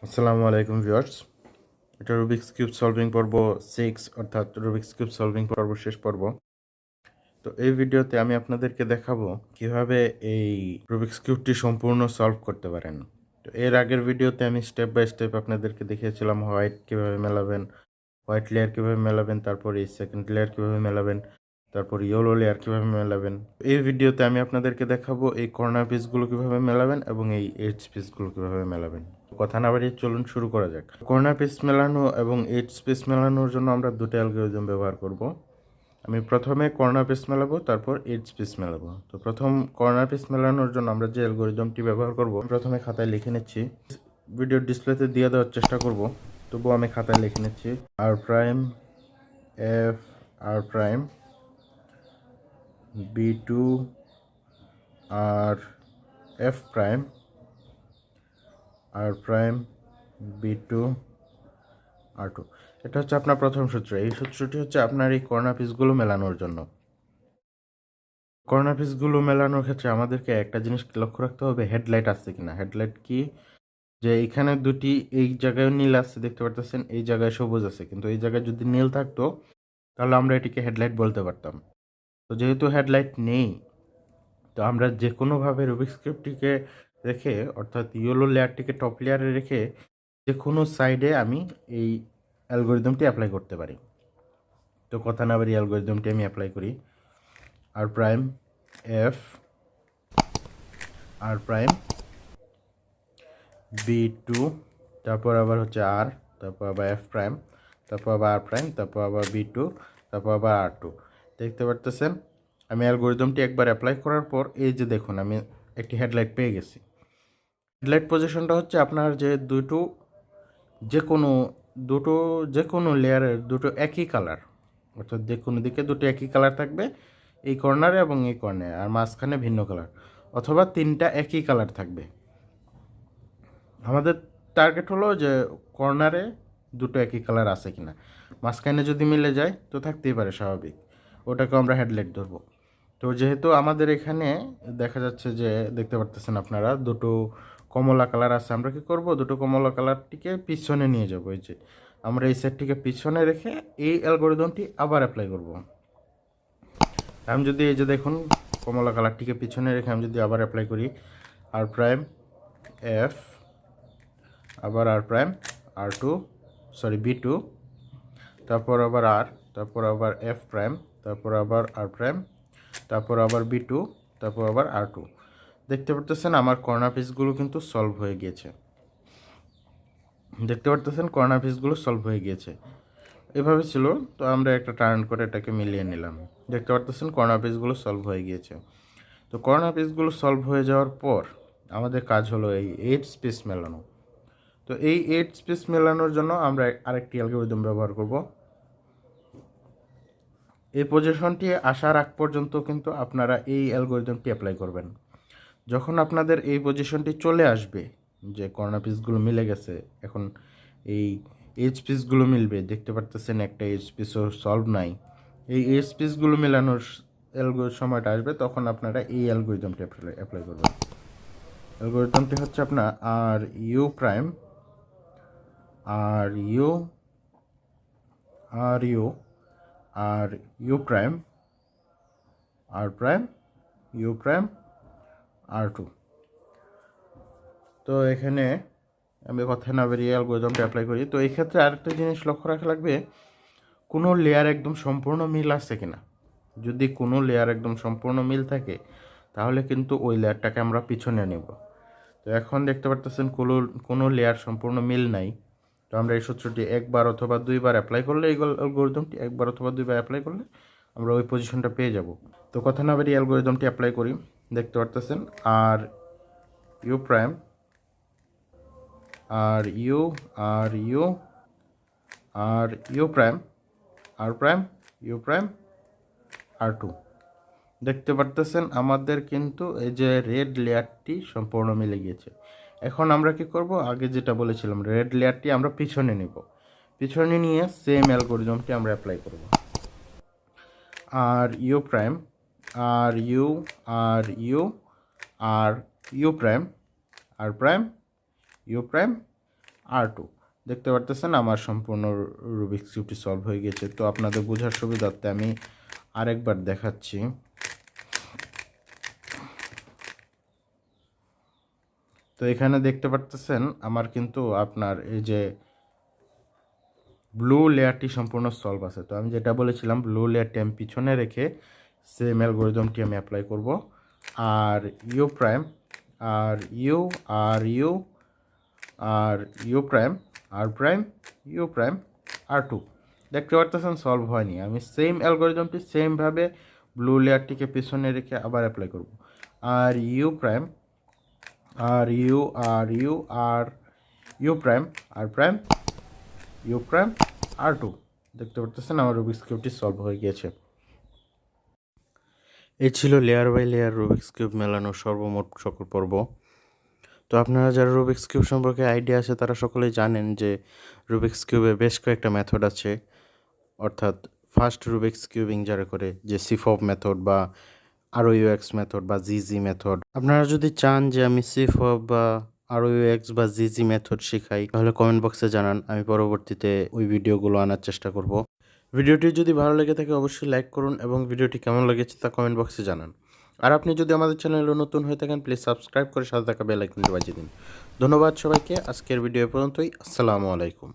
আসসালামু আলাইকুম ভিউয়ার্স। এটা রুবিক্স কিউব সলভিং পর্ব 6 অর্থাৎ রুবিক্স কিউব সলভিং পর্ব শেষ পর্ব। তো এই ভিডিওতে আমি আপনাদেরকে দেখাবো কিভাবে এই রুবিক্স কিউবটি সম্পূর্ণ সলভ করতে পারেন। তো এর আগের ভিডিওতে আমি স্টেপ বাই স্টেপ আপনাদেরকে দেখিয়েছিলাম হোয়াইট কীভাবে মেলাবেন, হোয়াইট লেয়ার কীভাবে মেলাবেন, তারপর এই সেকেন্ড লেয়ার কীভাবে মেলাবেন, তারপর ইয়েলো লেয়ার কীভাবে মেলাবেন। এই ভিডিওতে আমি আপনাদেরকে দেখাবো এই কর্নার পিসগুলো কীভাবে মেলাবেন এবং এই এডজ পিসগুলো কীভাবে মেলাবেন। কথা না বাড়িয়ে চলুন শুরু করা যাক। কর্নার পিস মেলানো এবং এডজ পিস মেলানোর জন্য আমরা দুটো অ্যালগরিদম ব্যবহার করব। আমি প্রথমে কর্নার পিস মেলাবো, তারপর এডজ পিস মেলাবো। তো প্রথম কর্নার পিস মেলানোর জন্য আমরা যে অ্যালগরিদমটি ব্যবহার করব, প্রথমে খাতায় লিখে নিচ্ছি। ভিডিও ডিসপ্লেতে দিয়ে দেওয়ার চেষ্টা করব, তবুও আমি খাতায় লিখে নিচ্ছি। আর prime F R prime B2 আর F prime R prime B2 R2। এটা হচ্ছে আপনার প্রথম সূত্র। এই সূত্রটি হচ্ছে আপনার এই কর্নার পিসগুলো মেলানোর জন্য। কর্নার পিসগুলো মেলানোর ক্ষেত্রে আমাদেরকে একটা জিনিস লক্ষ্য রাখতে হবে, হেডলাইট আছে কিনা। হেডলাইট কি, যে এখানে দুটি, এই জায়গায় নীল আছে দেখতে পারতেছেন, এই জায়গায় সবুজ আছে, কিন্তু এই জায়গায় যদি নীল থাকতো তাহলে আমরা এটিকে হেডলাইট বলতে পারতাম। তো যেহেতু হেডলাইট নেই, তো আমরা যে কোনোভাবে রুবিক্স কিউবটিকে রেখে, অর্থাৎ ইয়েলো লেয়ারটিকে টপ লেয়ারে রেখে যে কোনো সাইডে আমি এই অ্যালগরিদমটি অ্যাপ্লাই করতে পারি। তো কথা না বাড়ি অ্যালগরিদমটি আমি অ্যাপ্লাই করি। আর prime F R prime B2, তারপর আবার হচ্ছে আর, তারপর আবার এফ প্রাইম, তারপর আবার আর প্রাইম, তারপর আবার B2, তারপর আবার R2। দেখতে পারতেছেন আমি অ্যালগরিদমটি একবার অ্যাপ্লাই করার পর এই যে দেখুন আমি একটি হেডলাইট পেয়ে গেছি। হেডলাইট পজিশনটা হচ্ছে আপনার যে যে কোনো লেয়ারের দুটো একই কালার, অর্থাৎ যে কোনো দিকে দুটো একই কালার থাকবে, এই কর্নারে এবং এই কর্নারে, আর মাঝখানে ভিন্ন কালার, অথবা তিনটা একই কালার থাকবে। আমাদের টার্গেট হলো যে কর্নারে দুটো একই কালার আছে কিনা, মাঝখানে যদি মিলে যায় তো থাকতেই পারে, স্বাভাবিক, ওটাকে আমরা হেডলাইট ধরবো। তো যেহেতু আমাদের এখানে দেখা যাচ্ছে যে দেখতে পারতেছেন আপনারা দুটো কমলা কালার আছে, আমরা কি করব, দুটো কমলা কালারটিকে পিছনে নিয়ে যাব। এই যে আমরা এই সেটটিকে পিছনে রেখে এই অ্যালগরিদমটি আবার অ্যাপ্লাই করব। আমি যদি এই যে দেখুন কমলা কালারটিকে পিছনে রেখে আমি যদি আবার অ্যাপ্লাই করি, আর প্রাইম এফ, আবার আর প্রাইম B2, তারপর আবার আর, তারপর আবার এফ প্রাইম, তারপর আবার আর প্রাইম, তারপর আবার B2, তারপর আবার R2। দেখতে পারতেছেন আমার কর্নার পিসগুলো কিন্তু সলভ হয়ে গিয়েছে। এভাবে ছিল। তো আমরা একটা টার্ন করে এটাকে মিলিয়ে নিলাম। দেখতে পারতেছেন কর্নার পিসগুলো সলভ হয়ে গিয়েছে। তো কর্নার পিসগুলো সলভ হয়ে যাওয়ার পর আমাদের কাজ হলো এই এডজ পিস মেলানো। তো এই এডজ পিস মেলানোর জন্য আমরা আরেকটি অ্যালগরিদম ব্যবহার করব। এই পজিশনটি আসার আগ পর্যন্ত কিন্তু আপনারা এই অ্যালগরিদমটি অ্যাপ্লাই করবেন। যখন আপনাদের এই পজিশনটি চলে আসবে যে কর্নার পিসগুলো মিলে গেছে, এখন এই এজ পিসগুলো মিলবে, দেখতে পারতেছেন একটা এজ পিসও সলভ নাই, এই এজ পিসগুলো মেলানোর সময়টা আসবে, তখন আপনারা এই অ্যালগরিদমটি অ্যাপ্লাই করবেন। অ্যালগরিদমটি হচ্ছে আপনার R U prime, R U, R U, R U prime, R prime, U prime, R2। তো এখানে আমি কথা না বেরিয়ে অ্যালগরিদমটা অ্যাপ্লাই করি। তো এই ক্ষেত্রে আরেকটা জিনিস লক্ষ্য রাখা লাগবে, কোনো লেয়ার একদম সম্পূর্ণ মিল আছে কিনা। যদি কোনো লেয়ার একদম সম্পূর্ণ মিল থাকে তাহলে কিন্তু ওই লেয়ারটাকে আমরা পিছনে নেব। তো এখন দেখতে পারতেছেন কোনো লেয়ার সম্পূর্ণ মিল নাই। তো আমরা এই সূত্রটি একবার অথবা দুইবার অ্যাপ্লাই করলে, এই অ্যালগরিদমটি একবার অথবা দুইবার অ্যাপ্লাই করলে আমরা ওই পজিশনটা পেয়ে যাব। তো কথা না বেরিয়ে অ্যালগরিদমটি অ্যাপ্লাই করি। দেখতে পারতেছেন R U prime, R U, R U, R U prime, R prime, U prime, R2। দেখতে পারতেছেন আমাদের কিন্তু এই যে রেড লেয়ারটি সম্পূর্ণ মিলে গিয়েছে। এখন আমরা কি করব, আগে যেটা বলেছিলাম রেড লেয়ারটি আমরা পিছনে নিব, পিছনে নিয়ে সেম অ্যালগরিদমটি আমরা অ্যাপ্লাই করব। R U prime, R U, R U, R U prime, R prime, U prime, R2। দেখতে পারতেছেন আমার সম্পূর্ণ রুবিক্স কিউবটি সলভ হয়ে গেছে। তো আপনাদের বোঝার সুবিধার্থে আমি আরেকবার দেখাচ্ছি। তো এখানে দেখতে পারতেছেন আমার কিন্তু আপনার এই যে ব্লু লেয়ারটি সম্পূর্ণ সলভ আছে। তো আমি যেটা বলেছিলাম ব্লু লেয়ারটি আমি পিছনে রেখে সেম অ্যালগরিদমটি আমি অ্যাপ্লাই করব। R U prime R U R U R U prime R prime U prime R2। দেখতে পারতেছেন সলভ হয়নি। আমি সেম অ্যালগরিদমটি সেমভাবে ব্লু লেয়ারটিকে পিছনে রেখে আবার অ্যাপ্লাই করব। R U prime R U R U R U prime R prime U prime R2। দেখতে পারতেছেন আমার রুবিক্স কিউবটি সলভ হয়ে গিয়েছে। এই ছিল layer by layer Rubik's cube মেলানোর সর্বমোট সকল পর্ব। তো আপনারা যারা রুবিক্স কিউব সম্পর্কে আইডিয়া আছে তারা সকলেই জানেন যে রুবিক্স কিউবে বেশ কয়েকটা মেথড আছে, অর্থাৎ ফার্স্ট রুবিক্স কিউবিং যারা করে যে সিফব মেথড বা RUX মেথড বা জিজি মেথড। আপনারা যদি চান যে আমি সিফব বা RUX বা জিজি মেথড শেখাই তাহলে কমেন্ট বক্সে জানান, আমি পরবর্তীতে ওই ভিডিওগুলো আনার চেষ্টা করব। ভিডিওটি যদি ভালো লেগে থাকে অবশ্যই লাইক করুন এবং ভিডিওটি কেমন লেগেছে তা কমেন্ট বক্সে জানান। আর আপনি যদি আমাদের চ্যানেলে নতুন হয়ে থাকেন প্লিজ সাবস্ক্রাইব করে সাথে থাকা বেল আইকনটি বাজিয়ে দিন। ধন্যবাদ সবাইকে। আজকের ভিডিও পর্যন্তই। আসসালামু আলাইকুম।